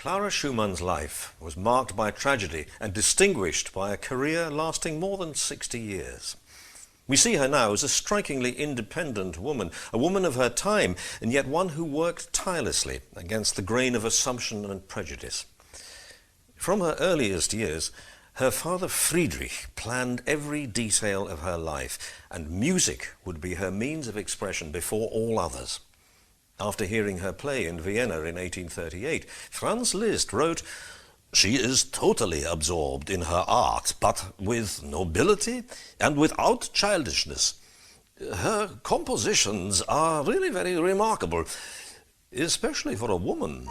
Clara Schumann's life was marked by tragedy and distinguished by a career lasting more than 60 years. We see her now as a strikingly independent woman, a woman of her time, and yet one who worked tirelessly against the grain of assumption and prejudice. From her earliest years, her father Friedrich planned every detail of her life, and music would be her means of expression before all others. After hearing her play in Vienna in 1838, Franz Liszt wrote, "She is totally absorbed in her art, but with nobility and without childishness. Her compositions are really very remarkable, especially for a woman."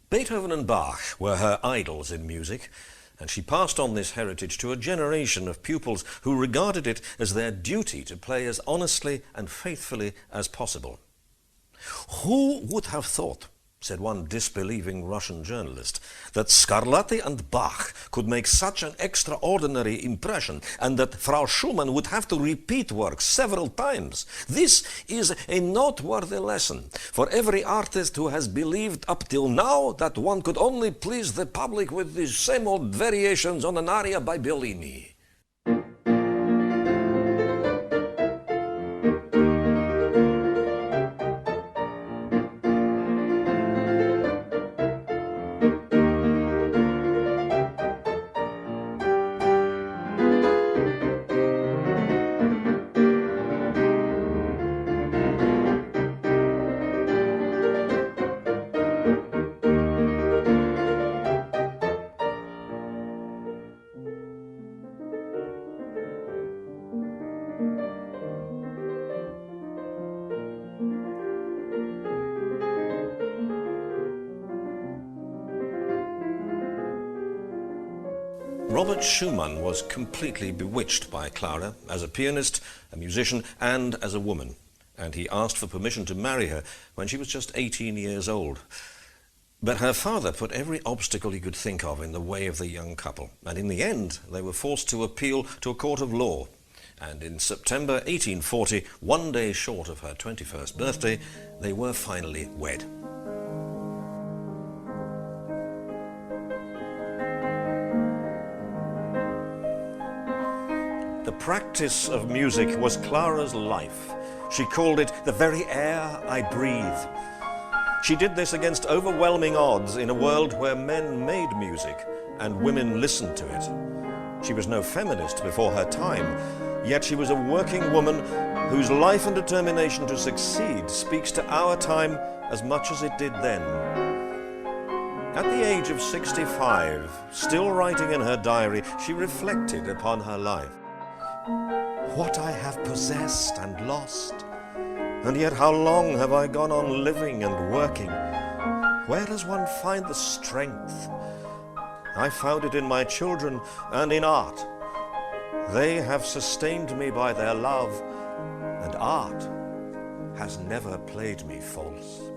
Beethoven and Bach were her idols in music, and she passed on this heritage to a generation of pupils who regarded it as their duty to play as honestly and faithfully as possible. "Who would have thought," said one disbelieving Russian journalist, "that Scarlatti and Bach could make such an extraordinary impression, and that Frau Schumann would have to repeat work several times? This is a noteworthy lesson for every artist who has believed up till now that one could only please the public with the same old variations on an aria by Bellini." Robert Schumann was completely bewitched by Clara as a pianist, a musician, and as a woman, and he asked for permission to marry her when she was just 18 years old. But her father put every obstacle he could think of in the way of the young couple, and in the end they were forced to appeal to a court of law. And in September 1840, one day short of her 21st birthday, they were finally wed. The practice of music was Clara's life. She called it the very air I breathe. She did this against overwhelming odds in a world where men made music and women listened to it. She was no feminist before her time, yet she was a working woman whose life and determination to succeed speaks to our time as much as it did then. At the age of 65, still writing in her diary, she reflected upon her life. "What I have possessed and lost, and yet how long have I gone on living and working? Where does one find the strength? I found it in my children and in art. They have sustained me by their love, and art has never played me false."